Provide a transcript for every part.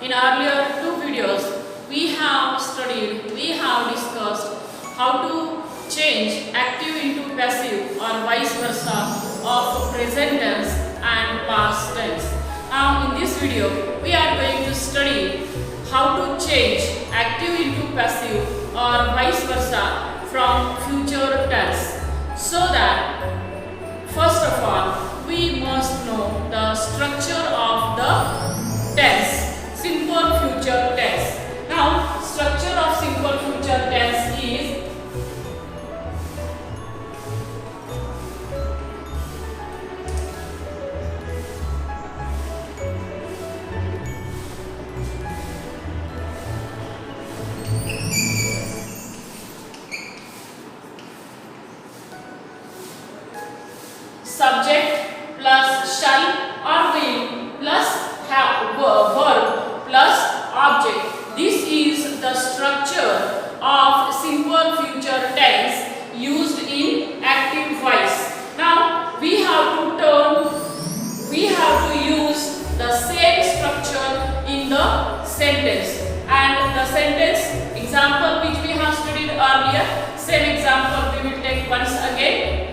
In earlier two videos, we have discussed how to change active into passive or vice versa of present tense and past tense. Now in this video, we are going to study how to change active into passive or vice versa from future tense. So that first of all, we must know the structure of the tense, simple future tense. Now, structure of simple future tense is subject plus shall or will plus verb plus object. This is the structure of simple future tense used in active voice. Now we have to use the same structure in the sentence, and the sentence example which we have studied earlier, same example we will take once again.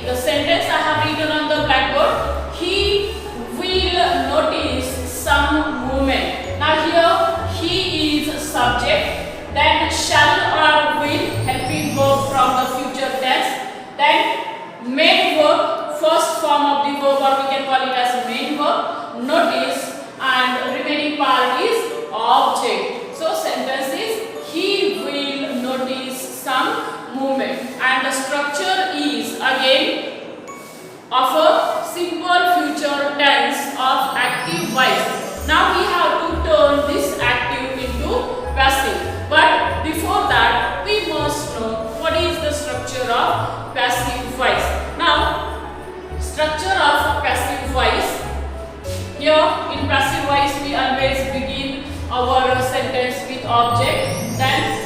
The sentence I have written on the blackboard. He will notice some movement. Now here he is subject, then shall or will helping verb from the future tense, then main verb, first form of the verb, or we can call it as main verb, notice, and remaining part is object. So sentence is he will notice some movement, and the structure is again of a simple future tense of active voice. Now we have to turn this active into passive, but before that we must know what is the structure of passive voice. Now, structure of passive voice. Here in passive voice we always begin our sentence with object, then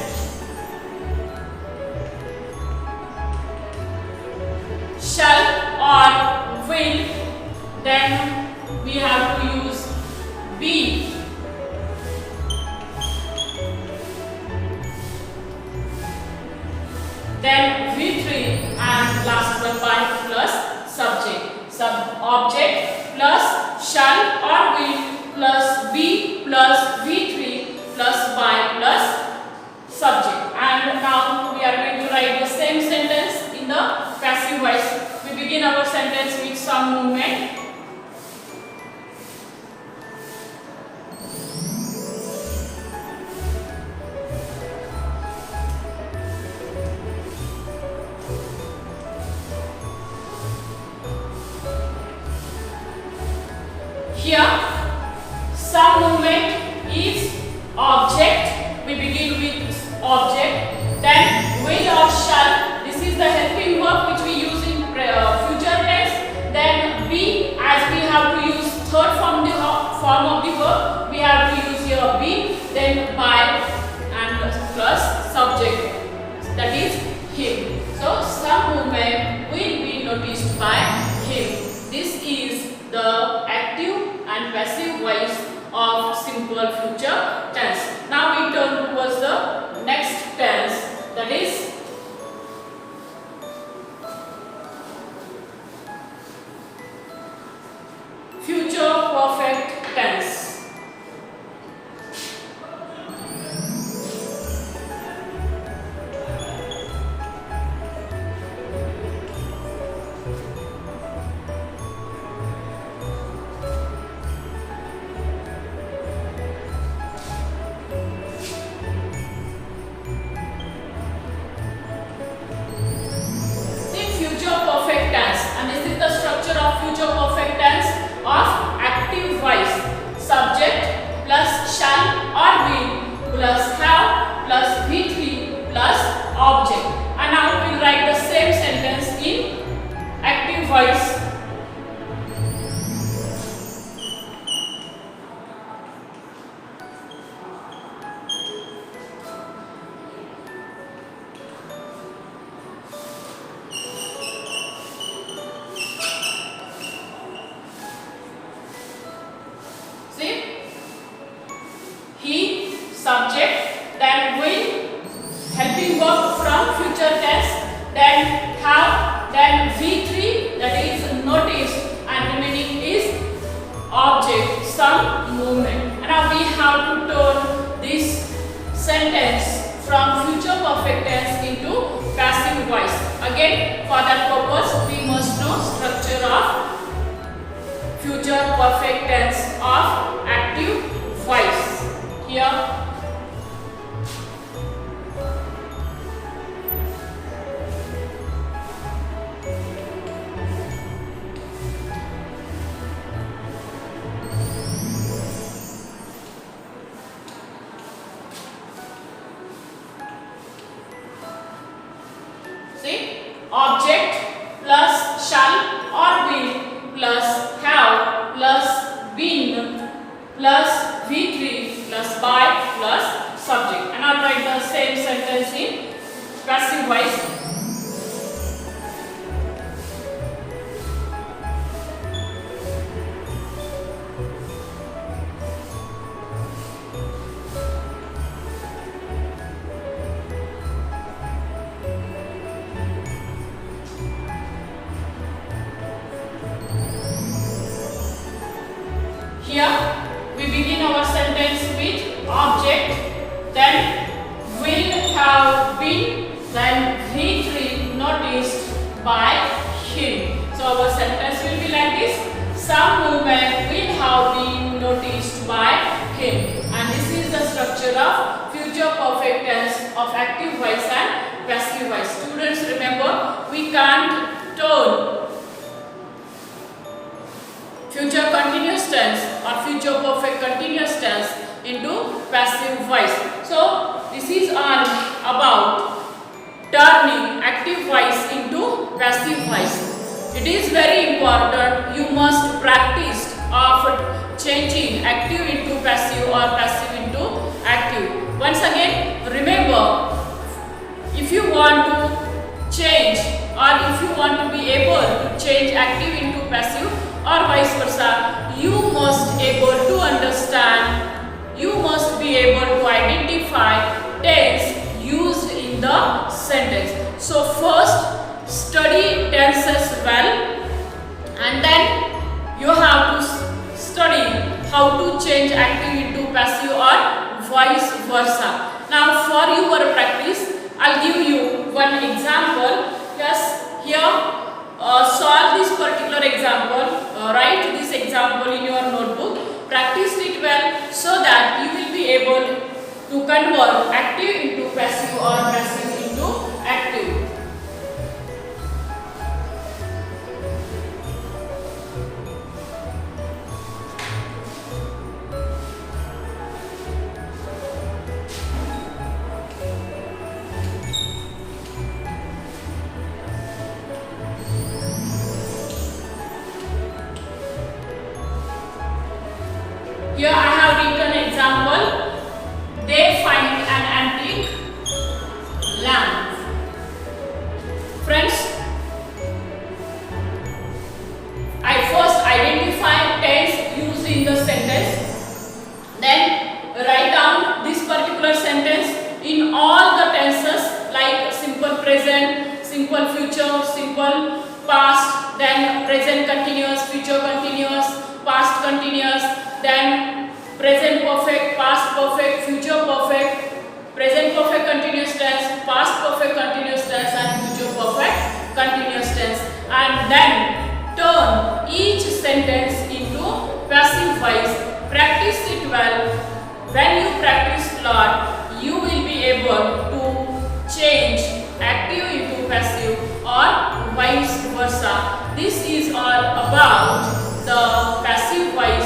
shall or will, then we have to use be, then V3, and last one by plus subject. Object plus shall or will plus be plus V3 plus by plus subject. And now we are going to write the same sentence in the passive voice. We begin our sentence with some movement. Here, some movement is object. We begin with object. Then will or shall. This is the helping verb which we use in future tense. Then be, as we have to use third form of the verb, we have to use here be. Then by and plus subject, that is him. So some movement will be noticed by him. This is the active and passive voice of simple future tense. Now we turn towards the next tense, that is future perfect tense. Future perfect tense, and this is the structure of future perfect tense of active voice. Subject plus shall or will plus have plus V3 plus object. And now we will write the same sentence in active voice. then have, then V3 that is noticed, and remaining is object, some movement. And now we have to turn this sentence from future perfect tense into passive voice. Again, for that purpose we must know structure of future perfect tense of active voice. Here object plus shall or will plus have plus been plus V3 plus by plus subject. And I'll write the same sentence in passive voice. Here we begin our sentence with object, then will have been, then V3 noticed by him. So our sentence will be like this: some movement will have been noticed by him. And this is the structure of future perfect tense of active voice and passive voice. Students, remember, we can't turn future continuous tense or future perfect continuous tense into passive voice. So this is all about turning active voice into passive voice. It is very important. You must practice of changing active into passive or passive into active. Once again, remember, if you want to change or if you want to be able to change active into passive or vice versa, you must able to understand, you must be able to identify tense used in the sentence. So first study tenses well, and then you have to study how to change active into passive or vice versa. Now for your practice, I'll give you one example. Yes, here solve this particular example. Write this example in your notebook. Practice it well so that you will be able to convert active into passive or passive into active. Here I have written example. They find an antique lamp. Friends, I first identify tense used in the sentence. Then write down this particular sentence in all the tenses like simple present, simple future, simple past, then present continuous, future continuous, past continuous, then present perfect, past perfect, future perfect, present perfect continuous tense, past perfect continuous tense, and future perfect continuous tense. And then turn each sentence into passive voice. Practice it well. When you practice a lot, you will be able to change active into passive or vice versa. This is all about the passive voice